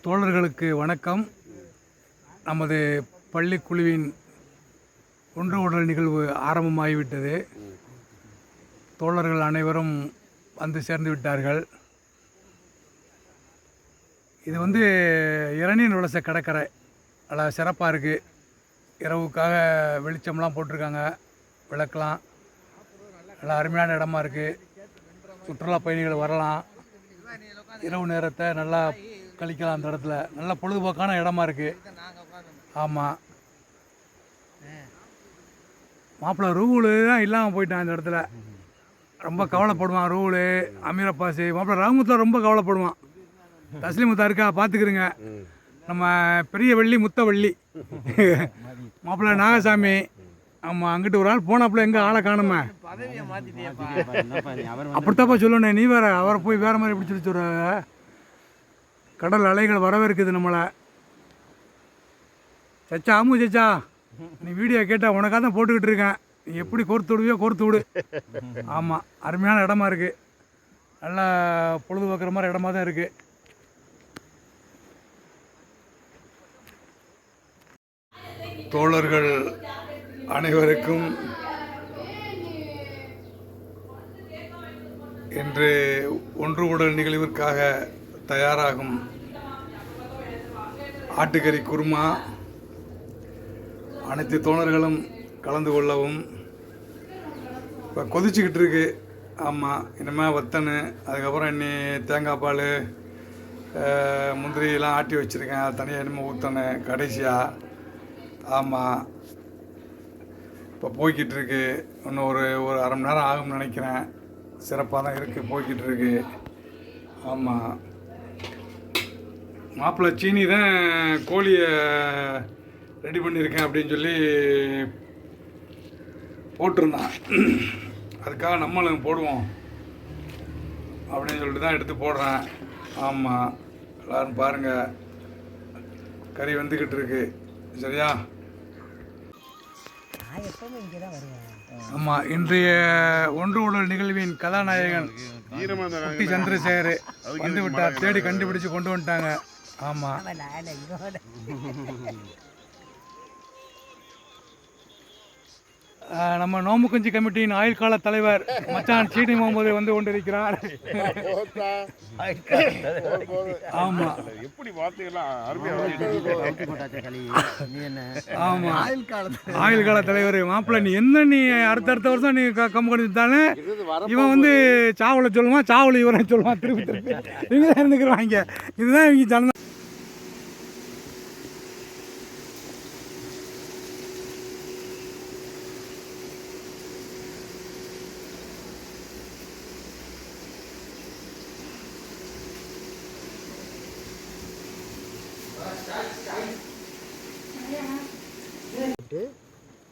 தோழர்களுக்கு வணக்கம். நமது பள்ளிக்குழுவின் ஒன்று உடல் நிகழ்வு ஆரம்பமாகிவிட்டது. தோழர்கள் அனைவரும் வந்து சேர்ந்து விட்டார்கள். இது இளநீர் வலச கடற்கரை நல்லா சிறப்பாக இருக்குது. இரவுக்காக வெளிச்சம்லாம் போட்டிருக்காங்க, விளக்கலாம். நல்லா அருமையான இடமா இருக்குது. சுற்றுலா பயணிகள் வரலாம், இரவு நேரத்தை நல்லா கழிக்கலாம். அந்த இடத்துல நல்ல பொழுதுபோக்கான இடமா இருக்குது. ஆமாம், மாப்பிள்ளை ரூலு தான் இல்லாமல் போயிட்டான். அந்த இடத்துல ரொம்ப கவலைப்படுவான். ரூலு, அமீரப்பாசி, மாப்பிள்ளை ராமத்தில் ரொம்ப கவலைப்படுவான். தஸ்லிமுத்தா இருக்கா, பார்த்துக்குறங்க. நம்ம பெரிய வள்ளி முத்தவள்ளி மாப்பிள்ளை நாகசாமி. ஆமாம், அங்கிட்டு ஒரு ஆள் போனாப்புல எங்கே ஆளை காணுமே. அப்படித்தாப்பா சொல்லணும். நீ வேற அவரை போய் வேறு மாதிரி பிடிச்சி வச்சுற. கடல் அலைகள் வரவேற்குது நம்மளை. சச்சா, ஆமு சச்சா, நீ வீடியோ கேட்டால் உனக்காக தான் போட்டுக்கிட்டு இருக்கேன். நீ எப்படி கோர்த்து விடுவியோ கோர்த்து விடு. ஆமாம், அருமையான இடமா இருக்குது. நல்லா பொழுதுபோக்குற மாதிரி இடமா தான் இருக்குது. தோழர்கள் அனைவருக்கும் இன்று ஒன்று உடல் நிகழ்விற்காக தயாராகும் ஆட்டுக்கறி குருமா அனைத்து தோழர்களும் கலந்து கொள்ளவும். இப்போ கொதிச்சுக்கிட்டு இருக்கு. ஆமாம், இனிமேல் வத்தனு, அதுக்கப்புறம் இன்னி தேங்காய் பால், முந்திரியெல்லாம் ஆட்டி வச்சுருக்கேன். அது தனியாக இனிமேல் ஊற்றணும் கடைசியாக. ஆமாம், இப்போ போய்கிட்டு இருக்கு. இன்னும் ஒரு அரை மணி நேரம் ஆகும்னு நினைக்கிறேன். சிறப்பாக தான் இருக்குது, போய்கிட்டு இருக்கு. ஆமாம், மாப்பிள்ளை சீனி தான் கோழியை ரெடி பண்ணியிருக்கேன் அப்படின்னு சொல்லி போட்டிருந்தான். அதுக்காக நம்மளும் போடுவோம் அப்படின்னு சொல்லிட்டு தான் எடுத்து போடுறேன். ஆமாம், எல்லோரும் பாருங்கள், கறி வந்துக்கிட்டு இருக்கு. சரியா? ஆமாம், இன்றைய ஒன்று உடல் நிகழ்வின் கதாநாயகன் குட்டி சந்திரசேகர் வந்து விட்டார். தேடி கண்டுபிடிச்சு கொண்டு வந்துட்டாங்க. ஆமாம், நம்ம நோம்பு குஞ்சு கமிட்டியின் ஆயுள் கால தலைவர் மச்சான் சீனி முகமது வந்து கொண்டிருக்கிறார். ஆமாம், ஆமாம், ஆயுள் கால தலைவர். மாப்பிள்ளை நீ என்ன, நீ அடுத்த வருஷம் நீ கம்பு கொடுத்தாலும் இவன் சாவலை சொல்லுவான், சாவல் இவரை சொல்லுவான். திருப்பி இவங்க தான் இருந்துக்கிறாங்க. இதுதான் இவங்க ஜன.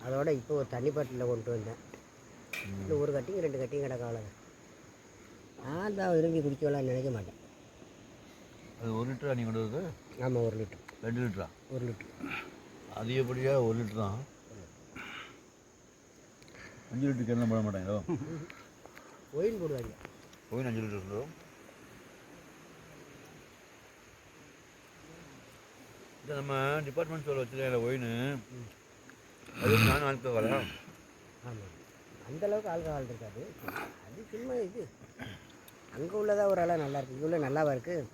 அதோட இப்போ ஒரு தண்ணி பாட்டில் கொண்டு வந்தேன். இன்னும் ஒரு கட்டிங் 2 கட்டிங் கிடக்க அவ்வளோதான். நான் தான் விரும்பி குடிக்கலாம்னு நினைக்க மாட்டேன். அது 1 லிட்டரா நீ கொண்டு வருது? ஆமாம், 1 லிட்டர். 2 லிட்டரா? 1 லிட்டர். அதிகப்படியாக 1 லிட்டர் தான். 5 லிட்டருக்கு என்ன போட மாட்டாங்களோ? ஒயின் போடுவாங்க. ஒயின் 5 லிட்டர் சொல்லுவோம். இந்த நம்ம டிபார்ட்மெண்ட் ஸ்டோரில் வச்சுருக்கேன் ஒயின், அது நான் ஆல்கஹால் வரேன். ஆமாம், அந்தளவுக்கு ஆல்கஹால் இருக்காது. அது சும்மா இது அங்கே உள்ளதாக ஒரு அளவு நல்லாயிருக்கு. இங்கே உள்ள நல்லாவா இருக்குது.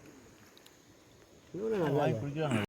இன்னொன்று நல்லா குடிக்கிறாங்க.